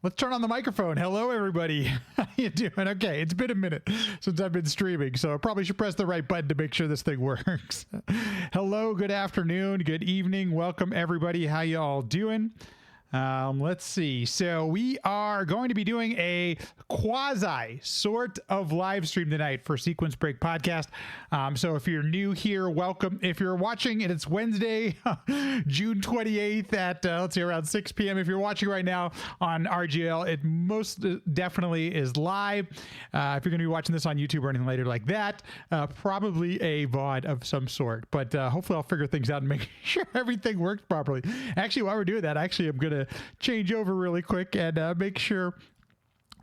Let's turn on the microphone. Hello, everybody. How you doing? Okay, it's been a minute since I've been streaming, so I probably should press the right button to make sure this thing works. Hello, good afternoon, good evening. Welcome, everybody. How you all doing? Let's see. So we are going to be doing a quasi sort of live stream tonight for Sequence Break Podcast. So if you're new here, welcome. If you're watching and it's Wednesday, June 28th at, let's see, around 6 p.m. If you're watching right now on RGL, it most definitely is live. If you're going to be watching this on YouTube or anything later like that, probably a VOD of some sort. But hopefully I'll figure things out and make sure everything works properly. Actually, while we're doing that, I'm going to change over really quick and make sure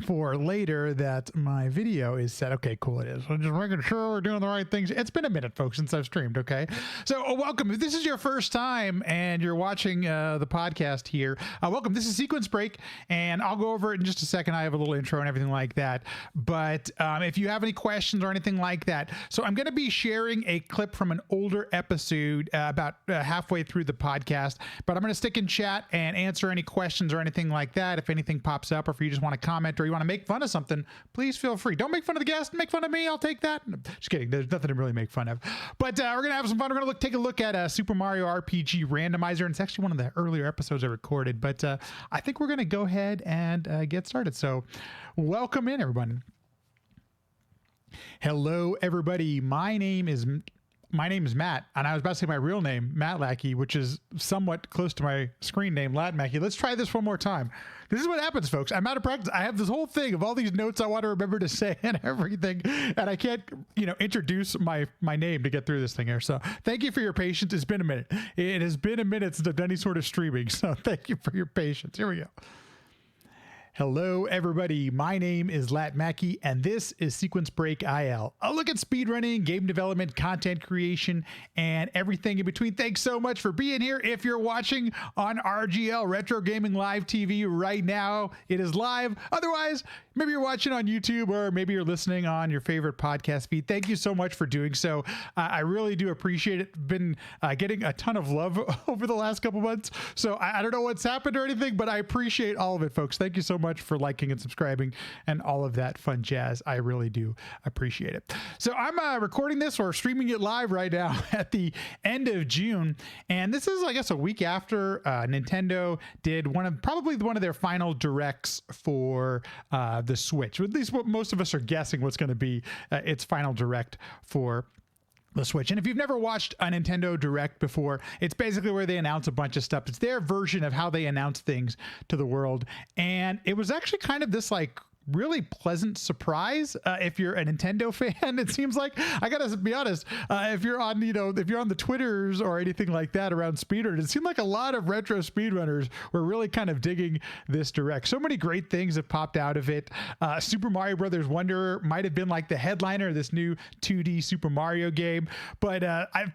for later that my video is set. Okay, cool, it is. I'm just making sure we're doing the right things. It's been a minute, folks, since I've streamed, okay? So welcome. If this is your first time and you're watching the podcast here, welcome. This is Sequence Break, and I'll go over it in just a second. I have a little intro and everything like that. But if you have any questions or anything like that, so I'm going to be sharing a clip from an older episode about halfway through the podcast, but I'm going to stick in chat and answer any questions or anything like that. If anything pops up, or if you just want to comment or you want to make fun of something, please feel free. Don't make fun of the guest, make fun of me. I'll take that. Just kidding. There's nothing to really make fun of. But we're going to have some fun. We're going to take a look at Super Mario RPG Randomizer. And it's actually one of the earlier episodes I recorded. But I think we're going to go ahead and get started. So welcome in, everyone. Hello, everybody. My name is Matt, and I was about to say my real name, Matt Lackey, which is somewhat close to my screen name, Lat Mackey. Let's try this one more time. This is what happens, folks. I'm out of practice. I have this whole thing of all these notes I want to remember to say and everything, and I can't, introduce my name to get through this thing here. So thank you for your patience. It's been a minute. It has been a minute since I've done any sort of streaming, so thank you for your patience. Here we go. Hello, everybody. My name is Lat Mackey, and this is Sequence Break IL. A look at speedrunning, game development, content creation, and everything in between. Thanks so much for being here. If you're watching on RGL Retro Gaming Live TV right now, it is live. Otherwise, maybe you're watching on YouTube, or maybe you're listening on your favorite podcast feed. Thank you so much for doing so. I really do appreciate it. Been getting a ton of love over the last couple months, so I don't know what's happened or anything, but I appreciate all of it, folks. Thank you so much for liking and subscribing and all of that fun jazz. I really do appreciate it. So I'm recording this or streaming it live right now at the end of June, and this is, I guess, a week after Nintendo did probably one of their final directs for the Switch. At least what most of us are guessing what's going to be its final direct for the Switch. And if you've never watched a Nintendo Direct before, it's basically where they announce a bunch of stuff. It's their version of how they announce things to the world. And it was actually kind of this really pleasant surprise if you're a Nintendo fan. It seems like, I gotta be honest, if you're on the Twitters or anything like that around speedrun, it seemed like a lot of retro speedrunners were really kind of digging this direct. So many great things have popped out of it. Super Mario Brothers Wonder might have been like the headliner of this new 2D Super Mario game, but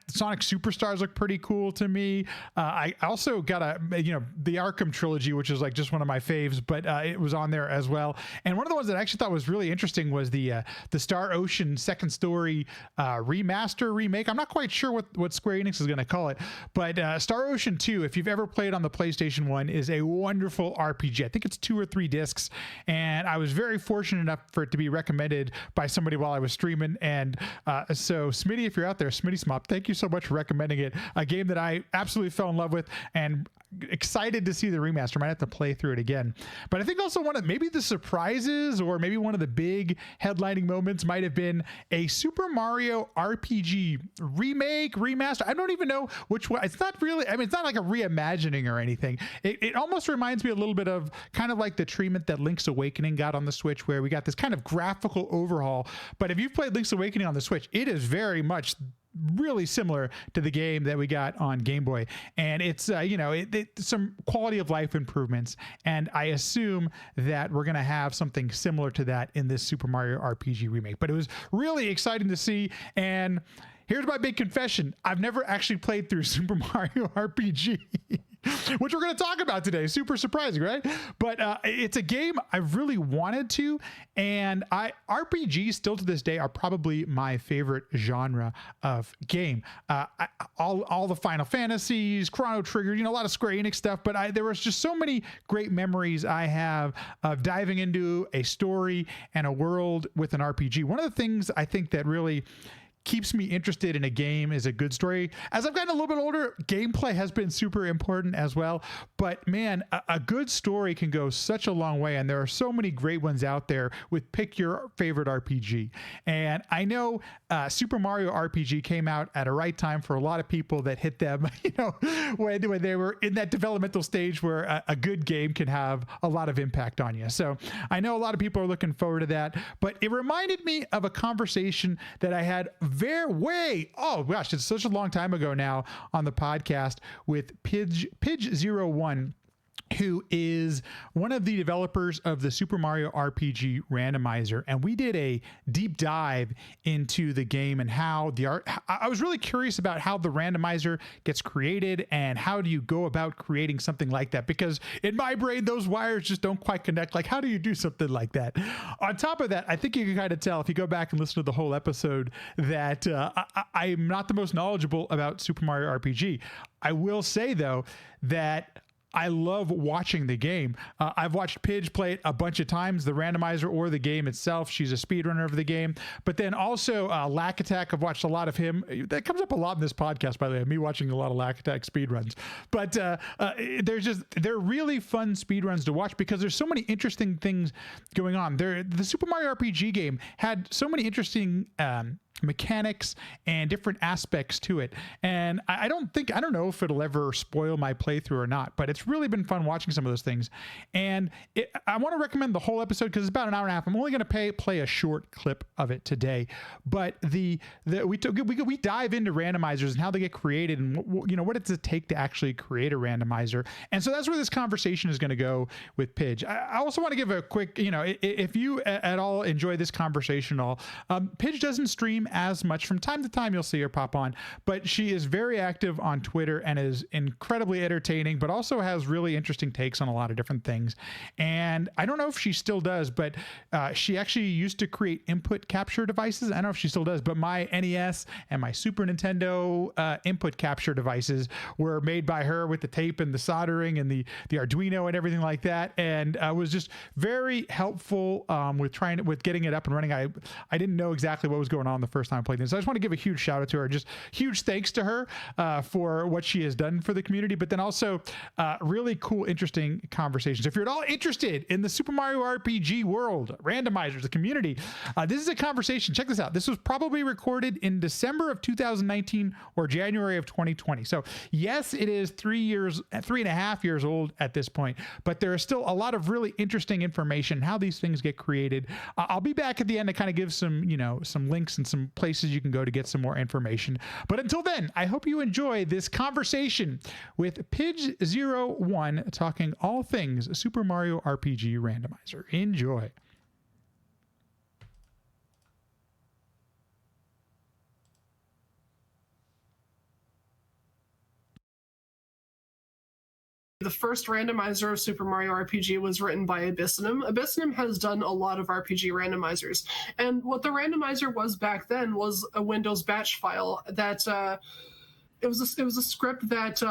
Sonic Superstars look pretty cool to me. I also got the Arkham trilogy, which is like just one of my faves, but it was on there as well. And one of the ones that I actually thought was really interesting was the Star Ocean Second Story remake. I'm not quite sure what Square Enix is going to call it, but Star Ocean 2, if you've ever played on the PlayStation 1, is a wonderful RPG. I think it's 2 or 3 discs, and I was very fortunate enough for it to be recommended by somebody while I was streaming. And so Smitty, if you're out there, Smitty Smop, thank you so much for recommending it. A game that I absolutely fell in love with, and excited to see the remaster. Might have to play through it again. But I think also one of maybe the surprises surprises, or maybe one of the big headlining moments might have been a Super Mario RPG remake, remaster. I don't even know which one. It's not really, I mean, it's not like a reimagining or anything. It almost reminds me a little bit of kind of like the treatment that Link's Awakening got on the Switch, where we got this kind of graphical overhaul. But if you've played Link's Awakening on the Switch, it is very much really similar to the game that we got on Game Boy, and it's some quality of life improvements, and I assume that we're gonna have something similar to that in this Super Mario RPG remake. But it was really exciting to see, and here's my big confession: I've never actually played through Super Mario RPG. Which we're going to talk about today. Super surprising, right? But it's a game I really wanted to, and RPGs still to this day are probably my favorite genre of game. All the Final Fantasies, Chrono Trigger, a lot of Square Enix stuff, but there was just so many great memories I have of diving into a story and a world with an RPG. One of the things I think that really keeps me interested in a game is a good story. As I've gotten a little bit older, gameplay has been super important as well. But man, a good story can go such a long way. And there are so many great ones out there with pick your favorite RPG. And I know Super Mario RPG came out at a right time for a lot of people that hit them, when they were in that developmental stage where a good game can have a lot of impact on you. So I know a lot of people are looking forward to that, but it reminded me of a conversation that I had it's such a long time ago now on the podcast with Pidge01, who is one of the developers of the Super Mario RPG Randomizer. And we did a deep dive into the game and how I was really curious about how the randomizer gets created and how do you go about creating something like that? Because in my brain, those wires just don't quite connect. Like, how do you do something like that? On top of that, I think you can kind of tell if you go back and listen to the whole episode that I'm not the most knowledgeable about Super Mario RPG. I will say, though, that I love watching the game. I've watched Pidge play it a bunch of times, the randomizer or the game itself. She's a speedrunner of the game. But then also Lack Attack, I've watched a lot of him. That comes up a lot in this podcast, by the way, me watching a lot of Lack Attack speedruns. But they're really fun speedruns to watch because there's so many interesting things going on. The Super Mario RPG game had so many interesting mechanics and different aspects to it, and I don't know if it'll ever spoil my playthrough or not, but it's really been fun watching some of those things. And I want to recommend the whole episode because it's about an hour and a half. I'm only going to play a short clip of it today, but we dive into randomizers and how they get created and what does it take to actually create a randomizer. And so that's where this conversation is going to go with Pidge. I also want to give a quick, if you at all enjoy this conversation at all, Pidge doesn't stream as much. From time to time you'll see her pop on, but she is very active on Twitter and is incredibly entertaining, but also has really interesting takes on a lot of different things. And I don't know if she still does, but she actually used to create input capture devices. I don't know if she still does, but my NES and my Super Nintendo input capture devices were made by her with the tape and the soldering and the Arduino and everything like that, and was just very helpful with getting it up and running. I didn't know exactly what was going on the first time I played this. So I just want to give a huge shout out to her, just huge thanks to her for what she has done for the community, but then also really cool, interesting conversations. If you're at all interested in the Super Mario RPG world, randomizers, the community, this is a conversation. Check this out. This was probably recorded in December of 2019 or January of 2020. So yes, it is 3.5 years old at this point, but there is still a lot of really interesting information, how these things get created. I'll be back at the end to kind of give some links and some places you can go to get some more information. But until then, I hope you enjoy this conversation with Pidge01 talking all things Super Mario RPG Randomizer. Enjoy. The first randomizer of Super Mario RPG was written by Abyssinium. Abyssinium has done a lot of RPG randomizers. And what the randomizer was back then was a Windows batch file that it was a script that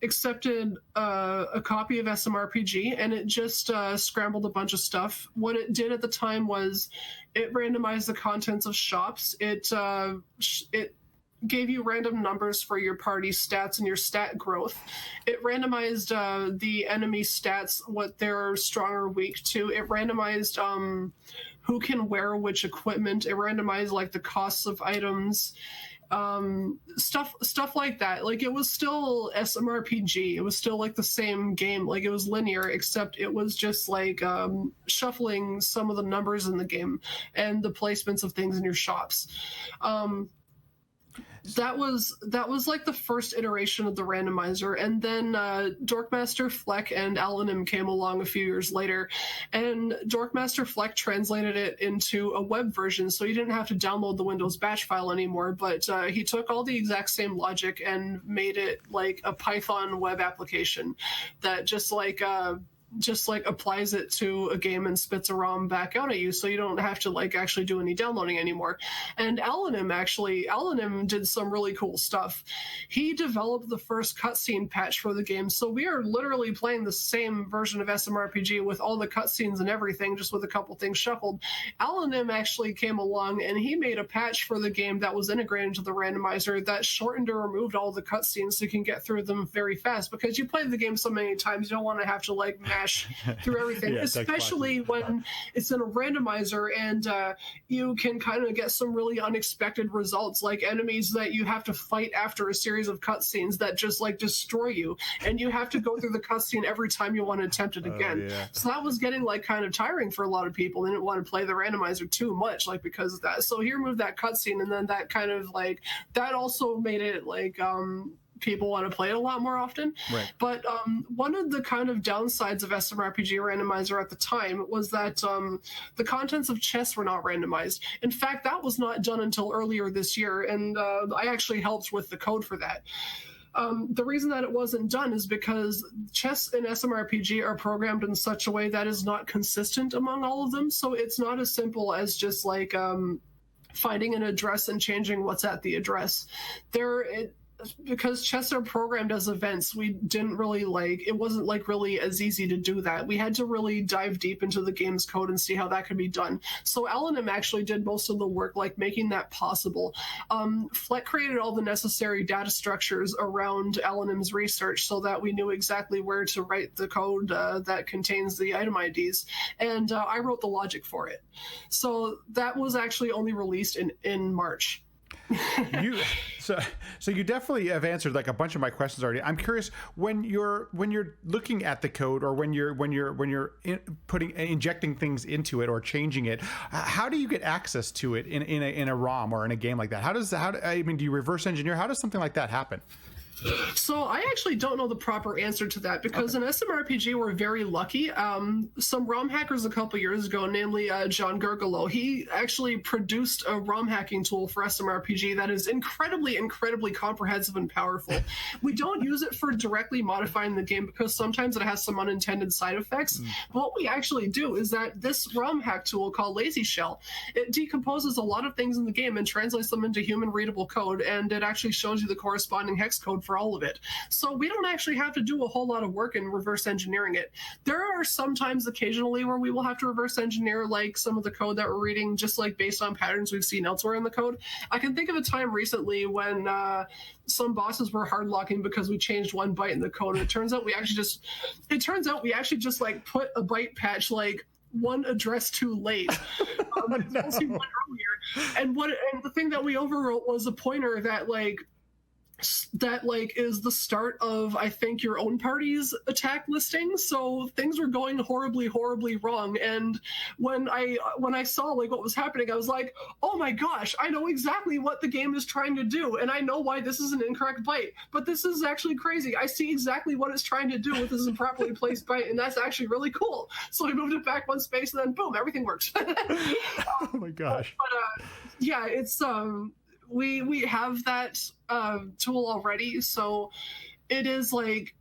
accepted a copy of SMRPG, and it just scrambled a bunch of stuff. What it did at the time was it randomized the contents of shops. It gave you random numbers for your party stats and your stat growth. It randomized the enemy stats, what they're strong or weak to. It randomized who can wear which equipment. It randomized like the costs of items, stuff like that. Like, it was still SMRPG. It was still like the same game. Like, it was linear, except it was just like shuffling some of the numbers in the game and the placements of things in your shops. That was like the first iteration of the randomizer, and then Dorkmaster Fleck and Alanim came along a few years later, and Dorkmaster Fleck translated it into a web version, so you didn't have to download the Windows batch file anymore, but he took all the exact same logic and made it like a Python web application that just like applies it to a game and spits a ROM back out at you, so you don't have to like actually do any downloading anymore. And Alanim did some really cool stuff. He developed the first cutscene patch for the game, so we are literally playing the same version of SMRPG with all the cutscenes and everything, just with a couple things shuffled. Alanim actually came along and he made a patch for the game that was integrated into the randomizer that shortened or removed all the cutscenes so you can get through them very fast, because you play the game so many times you don't want to have to like through everything, yeah, especially when it's in a randomizer and you can kind of get some really unexpected results, like enemies that you have to fight after a series of cutscenes that just like destroy you, and you have to go through the cutscene every time you want to attempt it again. Yeah. So that was getting like kind of tiring for a lot of people. They didn't want to play the randomizer too much, like because of that. So he removed that cutscene, and then that kind of like that also made it like people want to play it a lot more often. Right. But one of the kind of downsides of SMRPG Randomizer at the time was that the contents of chess were not randomized. In fact, that was not done until earlier this year, and I actually helped with the code for that. The reason that it wasn't done is because chess and SMRPG are programmed in such a way that is not consistent among all of them, so it's not as simple as just like finding an address and changing what's at the address. Because chess are programmed as events, we didn't really it wasn't like really as easy to do that. We had to really dive deep into the game's code and see how that could be done. So Alanim actually did most of the work, like making that possible. Fleck created all the necessary data structures around Alanim's research so that we knew exactly where to write the code that contains the item IDs. And I wrote the logic for it. So that was actually only released in March. So you definitely have answered like a bunch of my questions already. I'm curious, when you're looking at the code, or when you're injecting things into it or changing it, how do you get access to it in a ROM or in a game like that? Do you reverse engineer? How does something like that happen? So I actually don't know the proper answer to that, because in SMRPG we're very lucky. Some ROM hackers a couple years ago, namely John Gergolo, he actually produced a ROM hacking tool for SMRPG that is incredibly, incredibly comprehensive and powerful. We don't use it for directly modifying the game because sometimes it has some unintended side effects. But what we actually do is that this ROM hack tool called Lazy Shell, it decomposes a lot of things in the game and translates them into human readable code, and it actually shows you the corresponding hex code for all of it. So we don't actually have to do a whole lot of work in reverse engineering it. There are sometimes occasionally where we will have to reverse engineer like some of the code that we're reading, just like based on patterns we've seen elsewhere in the code. I can think of a time recently when some bosses were hard locking because we changed one byte in the code, and it turns out we actually just like put a byte patch like one address too late. No. One earlier. And the thing that we overwrote was a pointer that is the start of, I think, your own party's attack listing. So things were going horribly, horribly wrong. And when I saw like what was happening, I was like, oh my gosh, I know exactly what the game is trying to do, and I know why this is an incorrect byte. But this is actually crazy. I see exactly what it's trying to do with this improperly placed byte, and that's actually really cool. So I moved it back one space, and then boom, everything works. Oh my gosh. But yeah, it's we have that tool already, so it is like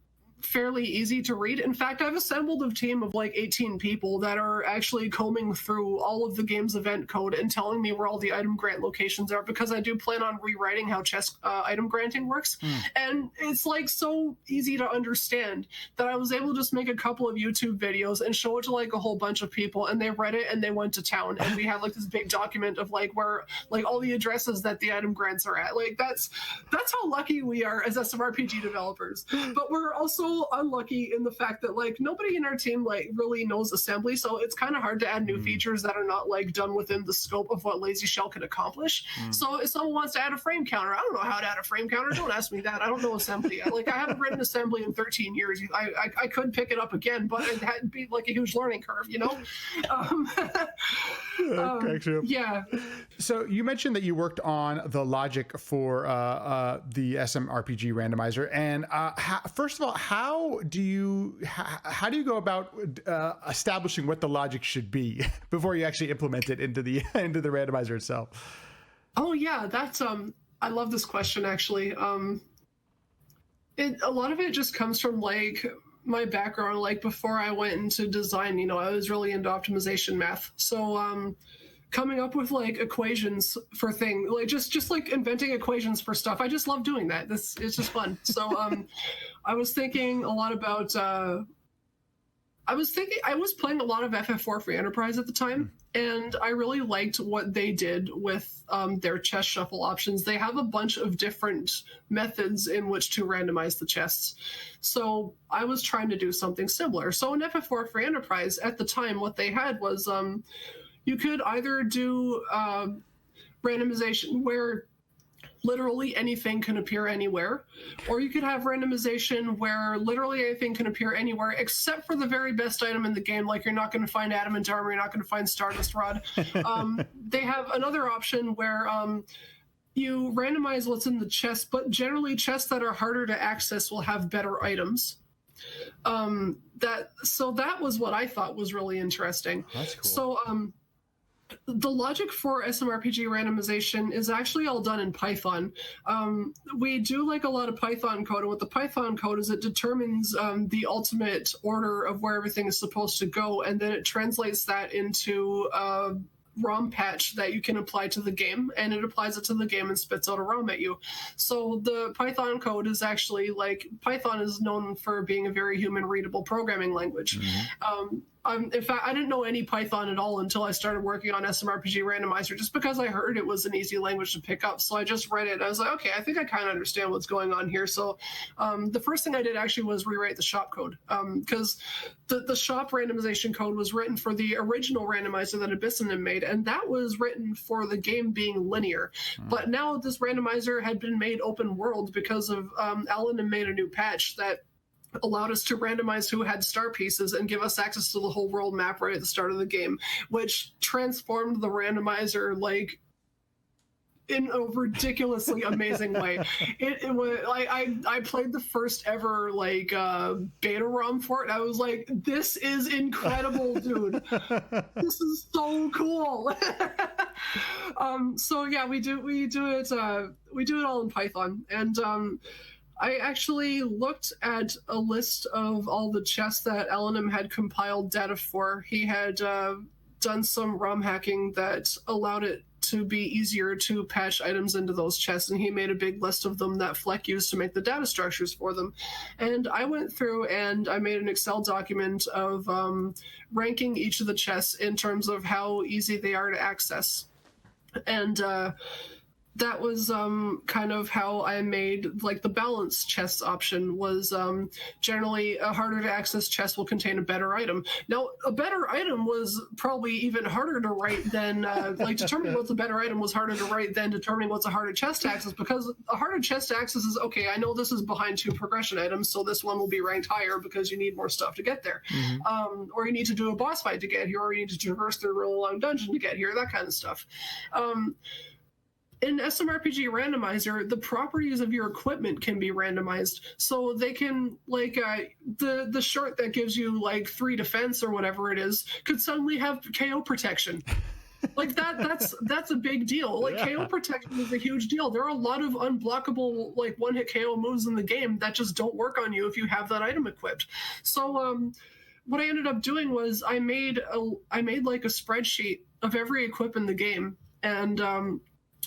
fairly easy to read. In fact, I've assembled a team of like 18 people that are actually combing through all of the game's event code and telling me where all the item grant locations are, because I do plan on rewriting how chest item granting works. And it's like so easy to understand that I was able to just make a couple of YouTube videos and show it to like a whole bunch of people, and they read it and they went to town, and we have like this big document of like where like all the addresses that the item grants are at. Like that's how lucky we are as SMRPG developers. But we're also unlucky in the fact that like nobody in our team like really knows assembly, so it's kind of hard to add new features that are not like done within the scope of what Lazy Shell can accomplish. So if someone wants to add a frame counter, I don't know how to add a frame counter. Don't ask me that. I don't know assembly. Like I haven't written assembly in 13 years. I could pick it up again, but it had to be like a huge learning curve, you know. Yeah. So you mentioned that you worked on the logic for the SMRPG randomizer, and first of all, how do you go about establishing what the logic should be before you actually implement it into the randomizer itself? Oh yeah, that's I love this question actually. A lot of it just comes from like my background. Like before I went into design, you know, I was really into optimization math. So coming up with like equations for things, like just like inventing equations for stuff, I just love doing that. It's just fun. So I was thinking a lot about I was playing a lot of FF4 Free Enterprise at the time, and I really liked what they did with their chest shuffle options. They have a bunch of different methods in which to randomize the chests. So I was trying to do something similar. So in FF4 Free Enterprise at the time, what they had was you could either do randomization where literally anything can appear anywhere, or you could have randomization where literally anything can appear anywhere except for the very best item in the game. Like you're not going to find adamant armor, you're not going to find Stardust Rod. They have another option where you randomize what's in the chest, but generally chests that are harder to access will have better items. That was what I thought was really interesting. That's cool. So the logic for SMRPG randomization is actually all done in Python. We do like a lot of Python code, and what the Python code is, it determines the ultimate order of where everything is supposed to go, and then it translates that into ROM patch that you can apply to the game, and it applies it to the game and spits out a ROM at you. So the Python code is actually like, Python is known for being a very human readable programming language. In fact, I didn't know any Python at all until I started working on SMRPG Randomizer, just because I heard it was an easy language to pick up. So I just read it and I was like, okay, I think I kind of understand what's going on here. So the first thing I did actually was rewrite the shop code, because the shop randomization code was written for the original randomizer that Abyssinium made, and that was written for the game being linear. But now this randomizer had been made open world because of Alan had made a new patch that allowed us to randomize who had star pieces and give us access to the whole world map right at the start of the game, which transformed the randomizer like in a ridiculously amazing way. It was like I played the first ever like beta ROM for it, and I was like, this is incredible, dude. This is so cool. So yeah, we do it all in Python. And I actually looked at a list of all the chests that Alanim had compiled data for. He had done some ROM hacking that allowed it to be easier to patch items into those chests, and he made a big list of them that Fleck used to make the data structures for them. And I went through and I made an Excel document of ranking each of the chests in terms of how easy they are to access. And that was kind of how I made like the balance chest option was generally a harder to access chest will contain a better item. Now, a better item was probably even harder to write than like determining what's a better item was harder to write than determining what's a harder chest to access, because a harder chest to access is, okay, I know this is behind 2 progression items, so this one will be ranked higher because you need more stuff to get there. Or you need to do a boss fight to get here, or you need to traverse through a really long dungeon to get here, that kind of stuff. In SMRPG Randomizer, the properties of your equipment can be randomized, so they can, like, the shirt that gives you, like, 3 defense or whatever it is could suddenly have KO protection. Like that's a big deal. Like KO protection is a huge deal. There are a lot of unblockable like one-hit KO moves in the game that just don't work on you if you have that item equipped. So what I ended up doing was I made like a spreadsheet of every equip in the game, and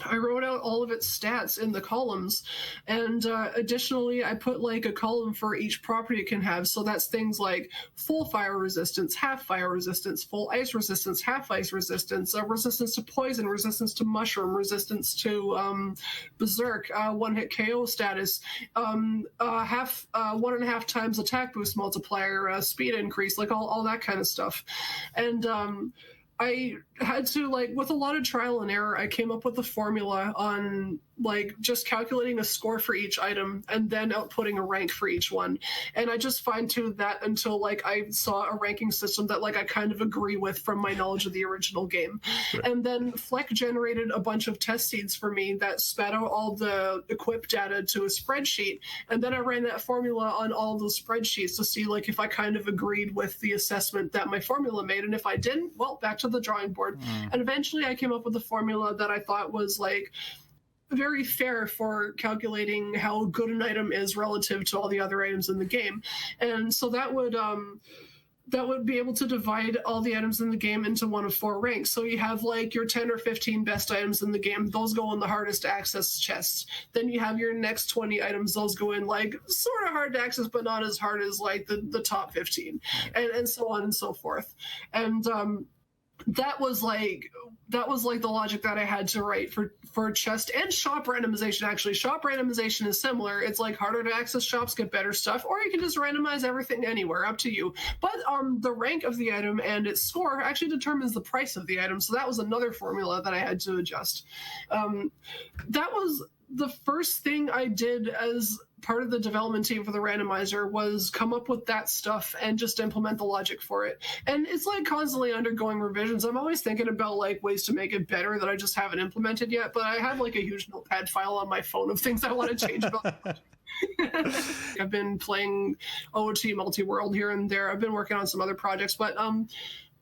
I wrote out all of its stats in the columns, and additionally I put like a column for each property it can have. So that's things like full fire resistance, half fire resistance, full ice resistance, half ice resistance, resistance to poison, resistance to mushroom, resistance to berserk, one-hit KO status, half 1.5 times attack boost multiplier, speed increase, like all that kind of stuff. And I had to, like, with a lot of trial and error, I came up with a formula on like just calculating a score for each item and then outputting a rank for each one. And I just fine-tuned that until like I saw a ranking system that like I kind of agree with from my knowledge of the original game. Right. And then Fleck generated a bunch of test seeds for me that spat out all the equip data to a spreadsheet. And then I ran that formula on all those spreadsheets to see like if I kind of agreed with the assessment that my formula made. And if I didn't, well, back to the drawing board. And eventually I came up with a formula that I thought was like very fair for calculating how good an item is relative to all the other items in the game. And so that would be able to divide all the items in the game into one of 4 ranks. So you have like your 10 or 15 best items in the game. Those go in the hardest to access chests. Then you have your next 20 items. Those go in like sort of hard to access, but not as hard as like the top 15, and so on and so forth. And that was like the logic that I had to write for chest and shop randomization. Actually, shop randomization is similar. It's like harder to access shops, get better stuff, or you can just randomize everything anywhere, up to you. But the rank of the item and its score actually determines the price of the item. So that was another formula that I had to adjust. That was the first thing I did as part of the development team for the randomizer, was come up with that stuff and just implement the logic for it. And it's like constantly undergoing revisions. I'm always thinking about like ways to make it better that I just haven't implemented yet, but I have like a huge notepad file on my phone of things I want to change about. I've been playing OOT multi-world here and there. I've been working on some other projects, but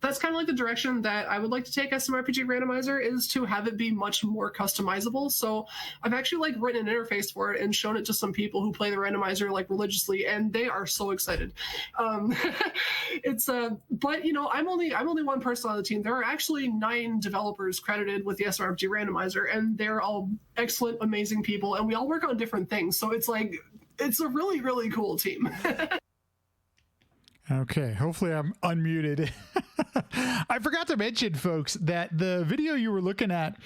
that's kind of like the direction that I would like to take SMRPG Randomizer, is to have it be much more customizable. So I've actually like written an interface for it and shown it to some people who play the randomizer like religiously, and they are so excited. But you know, I'm only one person on the team. There are actually 9 developers credited with the SMRPG Randomizer, and they're all excellent, amazing people, and we all work on different things. So it's like, it's a really, really cool team. Okay, hopefully I'm unmuted. I forgot to mention, folks, that the video you were looking at,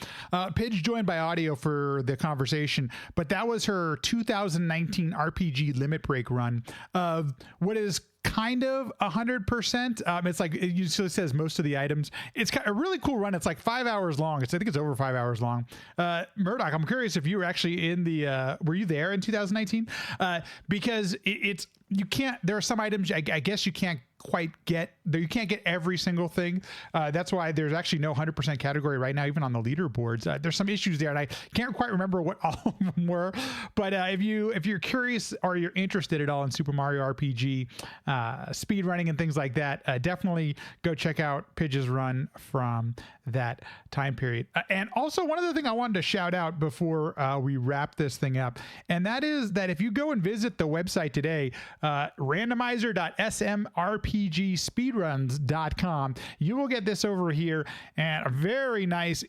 Paige joined by audio for the conversation, but that was her 2019 RPG Limit Break run of what is kind of 100%. It's like, it usually says most of the items. It's a really cool run. It's like 5 hours long. I think it's over 5 hours long. Murdoch, I'm curious if you were actually in the, were you there in 2019? Because you can't, there are some items I guess you can't quite get there. You can't get every single thing. That's why there's actually no 100% category right now, even on the leaderboards. There's some issues there, and I can't quite remember what all of them were. But if you're curious or you're interested at all in Super Mario RPG speed running and things like that, definitely go check out Pidge's run from that time period. And also, one other thing I wanted to shout out before we wrap this thing up, and that is that if you go and visit the website today, randomizer.smrpgspeedruns.com, you will get this over here, and a very nice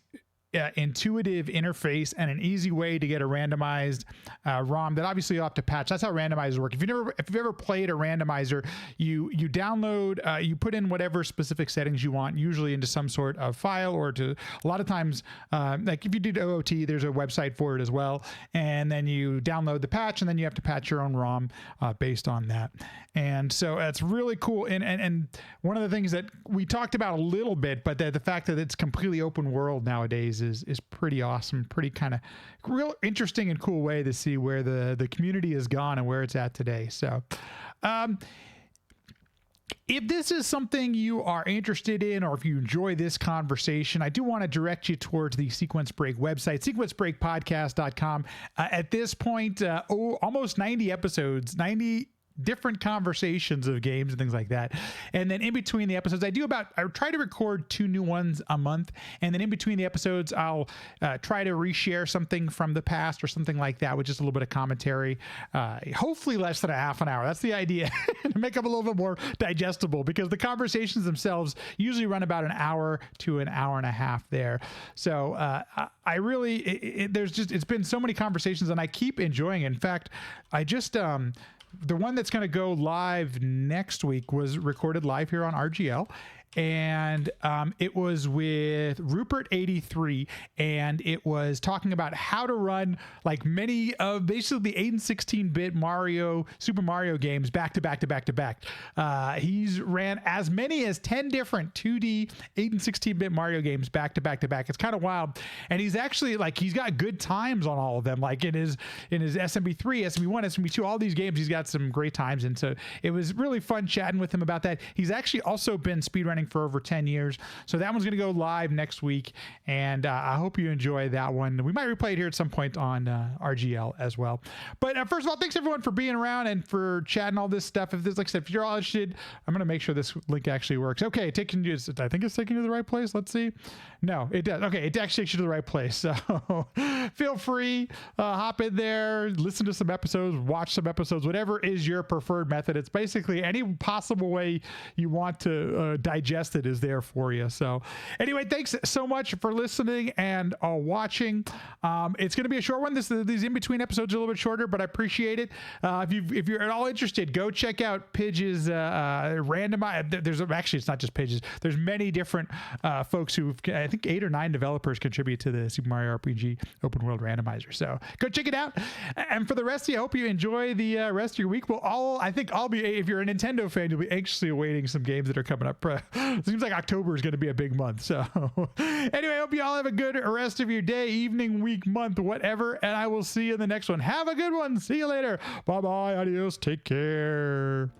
intuitive interface and an easy way to get a randomized ROM that obviously you'll have to patch. That's how randomizers work. If you've ever played a randomizer, you download, you put in whatever specific settings you want, usually into some sort of file, or to a lot of times, like if you did OOT, there's a website for it as well. And then you download the patch, and then you have to patch your own ROM based on that. And so it's really cool. And one of the things that we talked about a little bit, but the fact that it's completely open world nowadays is pretty awesome, pretty kind of real interesting and cool way to see where the community has gone and where it's at today. So if this is something you are interested in, or if you enjoy this conversation, I do want to direct you towards the Sequence Break website, sequencebreakpodcast.com. At this point, almost 90 episodes, 90 different conversations of games and things like that. And then in between the episodes, I try to record 2 new ones a month. And then in between the episodes, I'll try to reshare something from the past or something like that with just a little bit of commentary. Hopefully less than a half an hour. That's the idea, to make them a little bit more digestible, because the conversations themselves usually run about an hour to an hour and a half there. So I really, it's been so many conversations and I keep enjoying it. In fact, I just, the one that's going to go live next week was recorded live here on RGL. And it was with Rupert83, and it was talking about how to run like many of basically the 8 and 16-bit Super Mario games back to back to back to back. He's ran as many as 10 different 2D 8 and 16-bit Mario games back to back to back. It's kind of wild, and he's actually he's got good times on all of them. Like in his SMB3, SMB1, SMB2, all these games, he's got some great times, and so it was really fun chatting with him about that. He's actually also been speedrunning for over 10 years. So that one's going to go live next week. And I hope you enjoy that one. We might replay it here at some point on RGL as well. But first of all, thanks everyone for being around and for chatting all this stuff. If this, like I said, if you're all interested, I'm going to make sure this link actually works. Okay, I think it's taking you to the right place. Let's see. No, it does. Okay, it actually takes you to the right place. So feel free, hop in there, listen to some episodes, watch some episodes, whatever is your preferred method. It's basically any possible way you want to digest it is there for you. So anyway, thanks so much for listening and watching. It's going to be a short one. These in between episodes are a little bit shorter, but I appreciate it. If you're at all interested, go check out Pidge's randomizer. There's actually, it's not just Pidge's. There's many different folks who've, I think 8 or 9 developers contribute to the Super Mario RPG Open World Randomizer. So go check it out. And for the rest of you, I hope you enjoy the rest of your week. I think I'll be, if you're a Nintendo fan, you'll be anxiously awaiting some games that are coming up. Seems like October is going to be a big month. So anyway, I hope you all have a good rest of your day, evening, week, month, whatever. And I will see you in the next one. Have a good one. See you later. Bye-bye. Adios. Take care.